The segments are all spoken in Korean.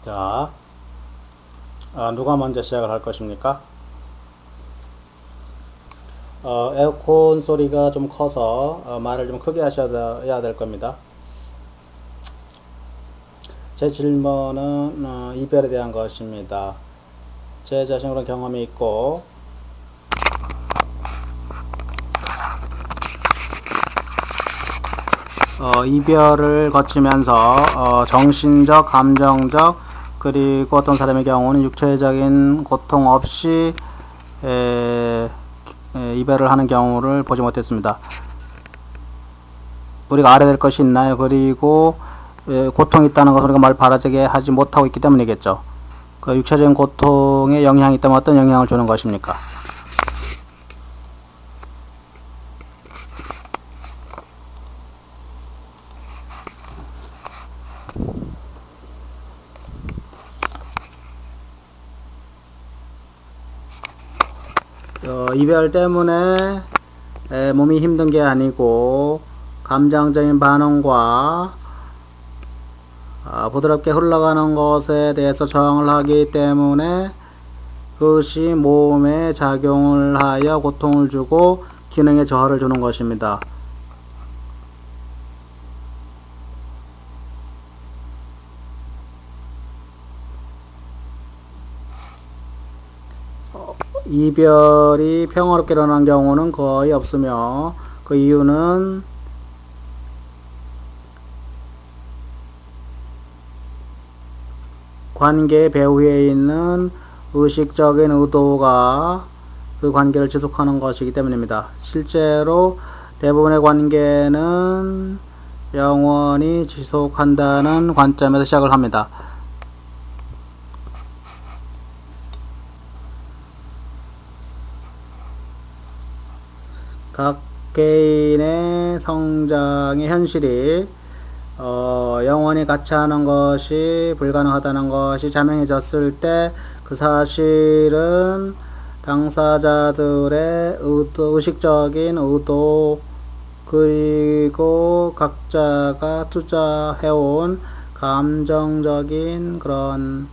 자, 누가 먼저 시작을 할 것입니까? 에어컨 소리가 좀 커서 말을 좀 크게 하셔야 될 겁니다. 제 질문은 이별에 대한 것입니다. 제 자신 그런 경험이 있고 이별을 거치면서 정신적, 감정적 그리고 어떤 사람의 경우는 육체적인 고통 없이 이별을 하는 경우를 보지 못했습니다. 우리가 알아야 될 것이 있나요? 그리고 고통이 있다는 것을 우리가 말 바라지게 하지 못하고 있기 때문이겠죠. 그 육체적인 고통에 영향이 있다면 어떤 영향을 주는 것입니까? 이별 때문에 몸이 힘든 게 아니고 감정적인 반응과 부드럽게 흘러가는 것에 대해서 저항을 하기 때문에 그것이 몸에 작용을 하여 고통을 주고 기능에 저하를 주는 것입니다. 이별이 평화롭게 일어난 경우는 거의 없으며 그 이유는 관계의 배후에 있는 의식적인 의도가 그 관계를 지속하는 것이기 때문입니다. 실제로 대부분의 관계는 영원히 지속한다는 관점에서 시작을 합니다. 각 개인의 성장의 현실이 영원히 같이 하는 것이 불가능하다는 것이 자명해졌을 때 그 사실은 당사자들의 의식적인 의도 그리고 각자가 투자해온 감정적인 그런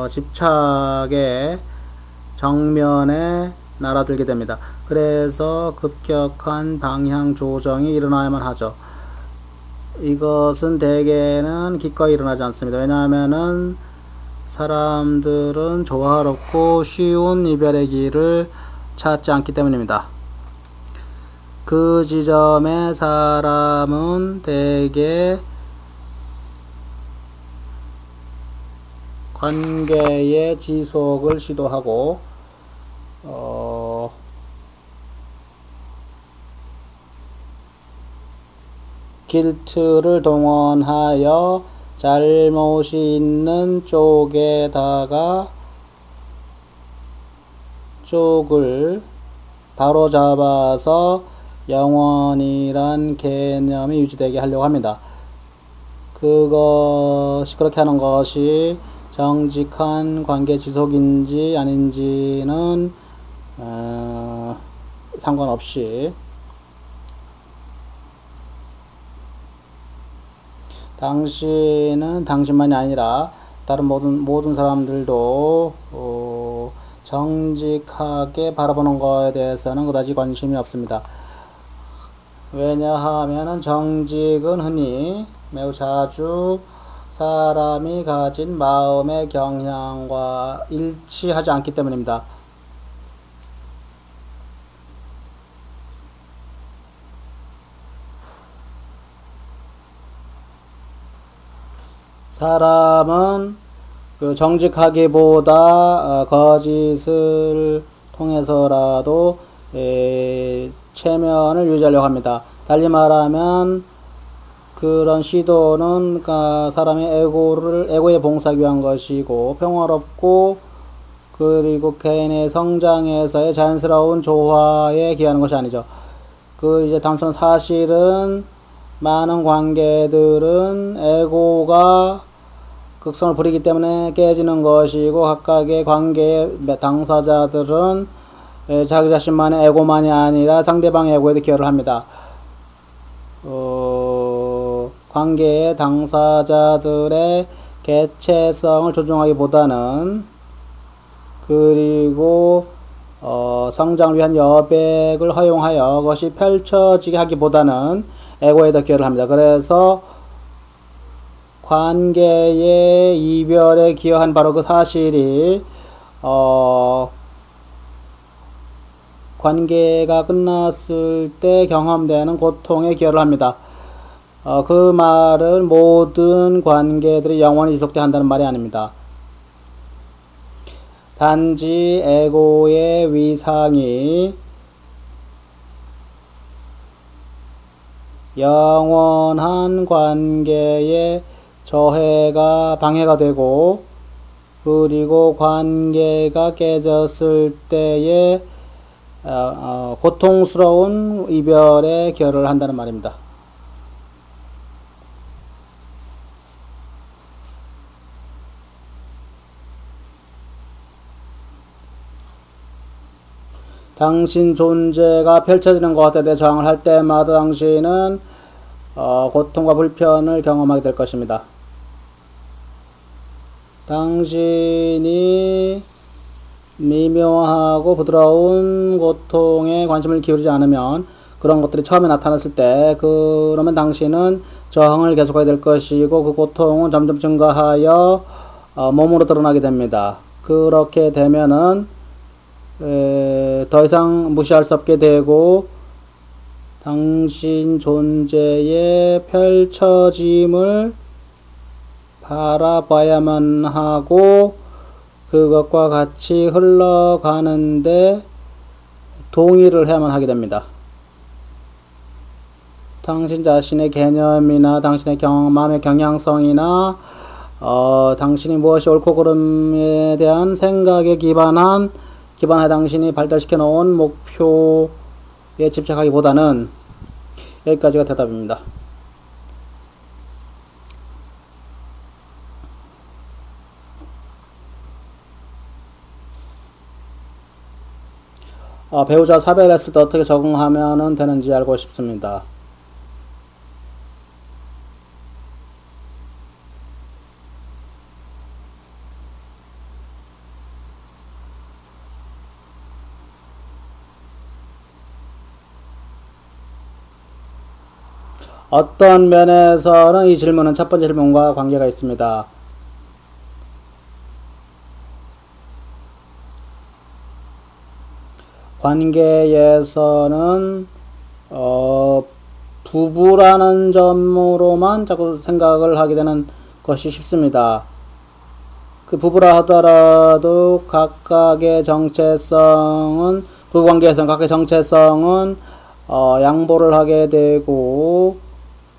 집착의 정면에 날아들게 됩니다. 그래서 급격한 방향 조정이 일어나야만 하죠. 이것은 대개는 기꺼이 일어나지 않습니다. 왜냐하면은 사람들은 조화롭고 쉬운 이별의 길을 찾지 않기 때문입니다. 그 지점에 사람은 대개 관계의 지속을 시도하고 길트를 동원하여 잘못이 있는 쪽에다가 쪽을 바로잡아서 영원이란 개념이 유지되게 하려고 합니다. 그렇게 하는 것이 정직한 관계 지속인지 아닌지는 상관없이 당신은 당신만이 아니라 다른 모든 사람들도 정직하게 바라보는 것에 대해서는 그다지 관심이 없습니다. 왜냐하면 정직은 흔히 매우 자주 사람이 가진 마음의 경향과 일치하지 않기 때문입니다. 사람은 정직하기보다 거짓을 통해서라도 체면을 유지하려고 합니다. 달리 말하면 그런 시도는 사람의 에고에 봉사하기 위한 것이고 평화롭고 그리고 개인의 성장에서의 자연스러운 조화에 기하는 것이 아니죠. 이제 단순한 사실은 많은 관계들은 에고가 극성을 부리기 때문에 깨지는 것이고 각각의 관계의 당사자들은 자기 자신만의 에고만이 아니라 상대방의 에고에도 기여를 합니다. 관계의 당사자들의 개체성을 존중하기보다는, 그리고 성장을 위한 여백을 허용하여 그것이 펼쳐지게 하기보다는 에고에 더 기여를 합니다. 그래서 관계의 이별에 기여한 바로 그 사실이 관계가 끝났을 때 경험되는 고통에 기여를 합니다. 그 말은 모든 관계들이 영원히 지속돼야 한다는 말이 아닙니다. 단지 에고의 위상이 영원한 관계에 방해가 되고, 그리고 관계가 깨졌을 때에 고통스러운 이별에 기여를 한다는 말입니다. 당신 존재가 펼쳐지는 것에 대해 저항을 할 때마다 당신은 고통과 불편을 경험하게 될 것입니다. 당신이 미묘하고 부드러운 고통에 관심을 기울이지 않으면, 그런 것들이 처음에 나타났을 때 그러면 당신은 저항을 계속하게 될 것이고, 그 고통은 점점 증가하여 몸으로 드러나게 됩니다. 그렇게 되면은 더 이상 무시할 수 없게 되고, 당신 존재의 펼쳐짐을 바라봐야만 하고 그것과 같이 흘러가는데 동의를 해야만 하게 됩니다. 당신 자신의 개념이나 당신의 마음의 경향성이나 당신이 무엇이 옳고 그름에 대한 생각에 기반해 당신이 발달시켜 놓은 목표에 집착하기보다는, 여기까지가 대답입니다. 배우자 사별했을 때 어떻게 적응하면 되는지 알고 싶습니다. 어떤 면에서는 이 질문은 첫 번째 질문과 관계가 있습니다. 관계에서는 부부라는 점으로만 자꾸 생각을 하게 되는 것이 쉽습니다. 그 부부라 하더라도 각각의 정체성은, 부부관계에서는 각각의 정체성은 양보를 하게 되고,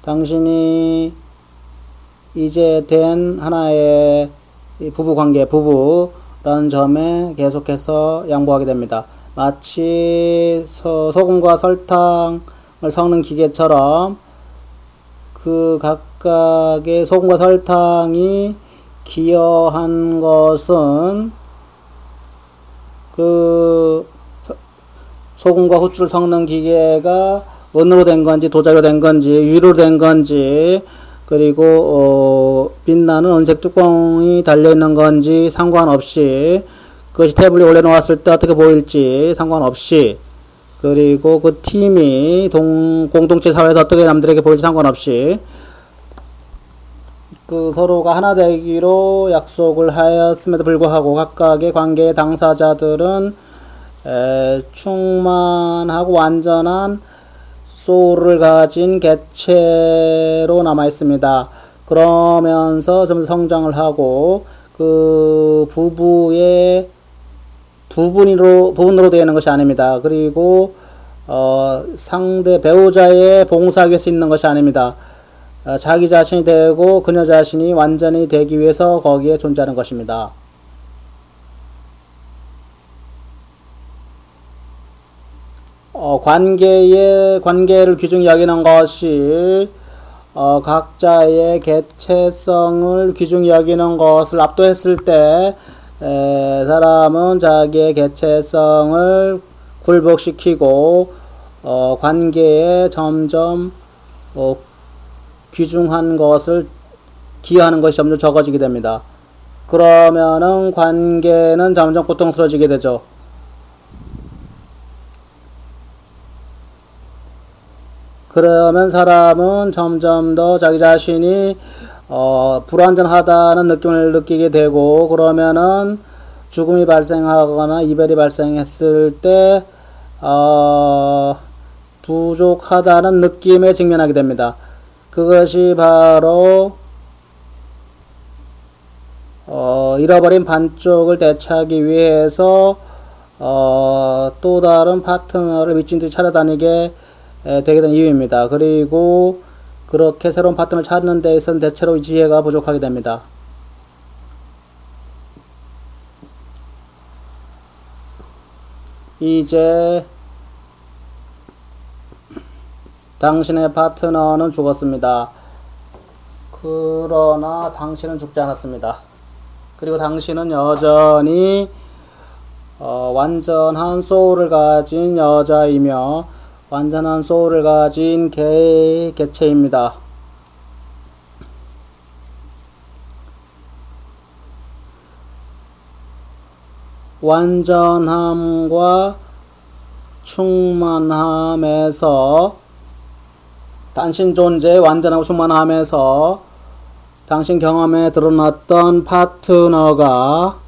당신이 이제 된 하나의 부부관계, 부부라는 점에 계속해서 양보하게 됩니다. 마치 소금과 설탕을 섞는 기계처럼 그 각각의 소금과 설탕이 기여한 것은 그 소금과 후추를 섞는 기계가 은으로 된 건지 도자기로 된 건지 유리로 된 건지, 그리고 빛나는 은색 뚜껑이 달려있는 건지 상관없이, 그것이 테이블에 올려놓았을 때 어떻게 보일지 상관없이, 그리고 그 팀이 공동체 사회에서 어떻게 남들에게 보일지 상관없이 그 서로가 하나 되기로 약속을 하였음에도 불구하고 각각의 관계의 당사자들은 충만하고 완전한 소울을 가진 개체로 남아 있습니다. 그러면서 좀 성장을 하고 그 부부의 부분으로 되어 있는 것이 아닙니다. 그리고 상대 배우자의 봉사하기 위해서 있는 것이 아닙니다. 자기 자신이 되고 그녀 자신이 완전히 되기 위해서 거기에 존재하는 것입니다. 관계를 귀중히 여기는 것이 각자의 개체성을 귀중히 여기는 것을 압도했을 때 사람은 자기의 개체성을 굴복시키고 관계에 점점 귀중한 것을 기여하는 것이 점점 적어지게 됩니다. 그러면은 관계는 점점 고통스러워지게 되죠. 그러면 사람은 점점 더 자기 자신이 불완전하다는 느낌을 느끼게 되고, 그러면은 죽음이 발생하거나 이별이 발생했을 때 부족하다는 느낌에 직면하게 됩니다. 그것이 바로 잃어버린 반쪽을 되찾기 위해서 또 다른 파트너를 미친 듯이 찾아다니게 되게 된 이유입니다. 그리고 그렇게 새로운 파트너를 찾는 데 있어서는 대체로 지혜가 부족하게 됩니다. 이제 당신의 파트너는 죽었습니다. 그러나 당신은 죽지 않았습니다. 그리고 당신은 여전히 완전한 소울을 가진 여자이며 완전한 소울을 가진 개의 개체입니다. 완전함과 충만함에서 당신 존재의 완전하고 충만함에서 당신 경험에 드러났던 파트너가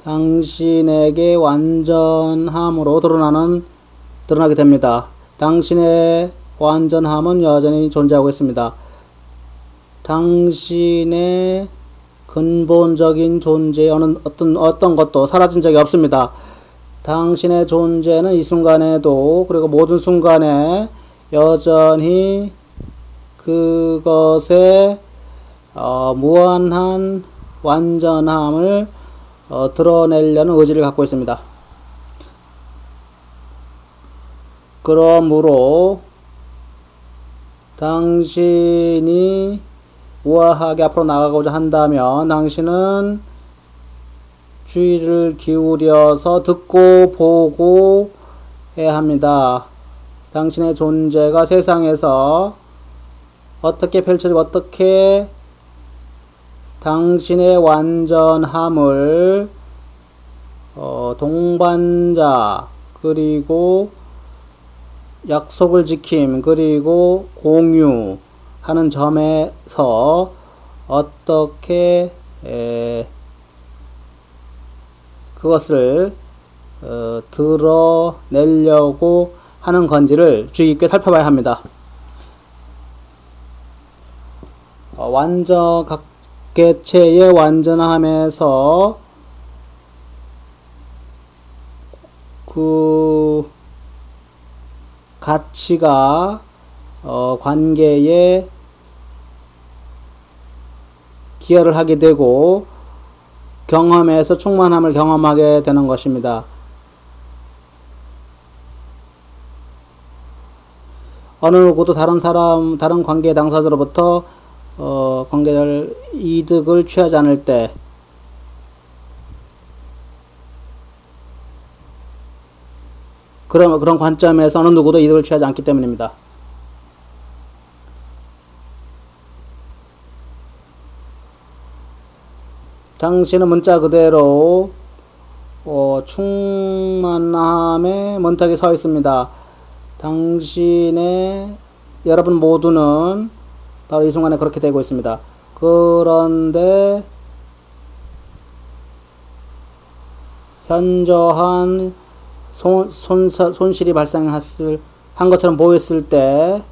당신에게 완전함으로 드러나게 됩니다. 당신의 완전함은 여전히 존재하고 있습니다. 당신의 근본적인 존재의 어떤 것도 사라진 적이 없습니다. 당신의 존재는 이 순간에도 그리고 모든 순간에 여전히 그것의 무한한 완전함을 드러내려는 의지를 갖고 있습니다. 그러므로 당신이 우아하게 앞으로 나가고자 한다면 당신은 주의를 기울여서 듣고 보고 해야 합니다. 당신의 존재가 세상에서 어떻게 펼쳐지고 어떻게 당신의 완전함을 동반자 그리고 약속을 지킴 그리고 공유하는 점에서 어떻게 그것을 드러내려고 하는 건지를 주의 깊게 살펴봐야 합니다. 각 개체의 완전함에서 그 가치가 관계에 기여를 하게 되고 경험에서 충만함을 경험하게 되는 것입니다. 어느 누구도 다른 관계 당사자로부터 관계를 이득을 취하지 않을 때 그런 관점에서 어느 누구도 이득을 취하지 않기 때문입니다. 당신은 문자 그대로 충만함의 문턱에 서 있습니다. 여러분 모두는 바로 이 순간에 그렇게 되고 있습니다. 그런데 현저한 손실이 발생한 것처럼 보였을 때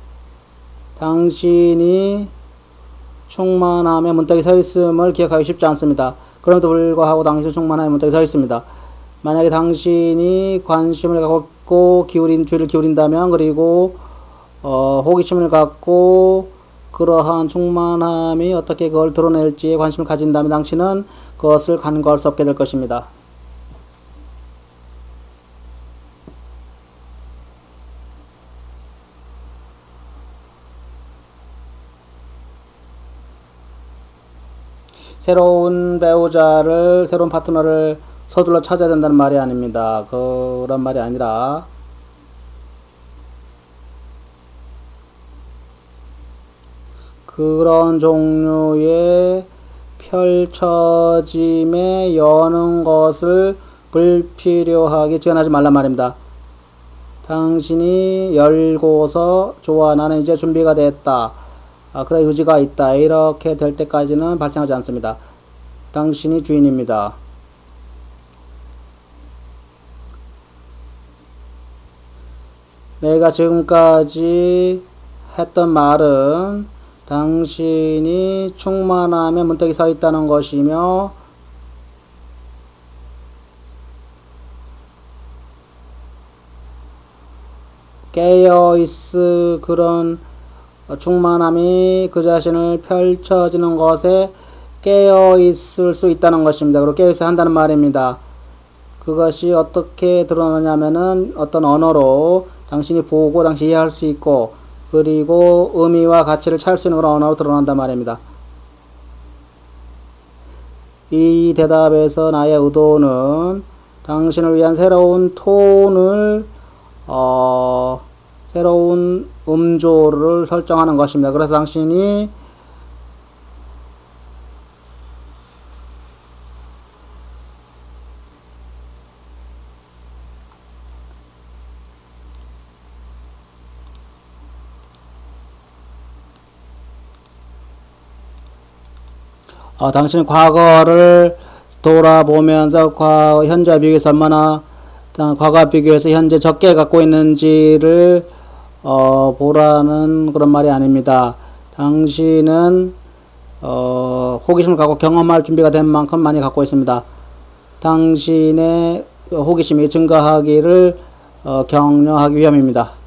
당신이 충만함의 문턱에 서 있음을 기억하기 쉽지 않습니다. 그럼에도 불구하고 당신은 충만함의 문턱에 서 있습니다. 만약에 당신이 관심을 갖고 주의를 기울인다면 그리고 호기심을 갖고 그러한 충만함이 어떻게 그걸 드러낼지에 관심을 가진다면 당신은 그것을 간과할 수 없게 될 것입니다. 새로운 배우자를, 새로운 파트너를 서둘러 찾아야 된다는 말이 아닙니다. 그런 말이 아니라 그런 종류의 펼쳐짐에 여는 것을 불필요하게 지원하지 말란 말입니다. 당신이 열고서 좋아, 나는 이제 준비가 됐다, 그래 의지가 있다, 이렇게 될 때까지는 발생하지 않습니다. 당신이 주인입니다. 내가 지금까지 했던 말은 당신이 충만함에 문턱이 서 있다는 것이며, 깨어있을 그런 충만함이 그 자신을 펼쳐지는 것에 깨어있을 수 있다는 것입니다. 그리고 깨어있어야 한다는 말입니다. 그것이 어떻게 드러나냐면은 어떤 언어로 당신이 보고 당신이 이해할 수 있고, 그리고 의미와 가치를 찾을 수 있는 그런 언어로 드러난단 말입니다. 이 대답에서 나의 의도는 당신을 위한 새로운 톤을 새로운 음조를 설정하는 것입니다. 그래서 당신이 당신이 과거를 돌아보면서 현재와 비교해서 얼마나 과거와 비교해서 현재 적게 갖고 있는지를 보라는 그런 말이 아닙니다. 당신은 호기심을 갖고 경험할 준비가 된 만큼 많이 갖고 있습니다. 당신의 호기심이 증가하기를 격려하기 위함입니다.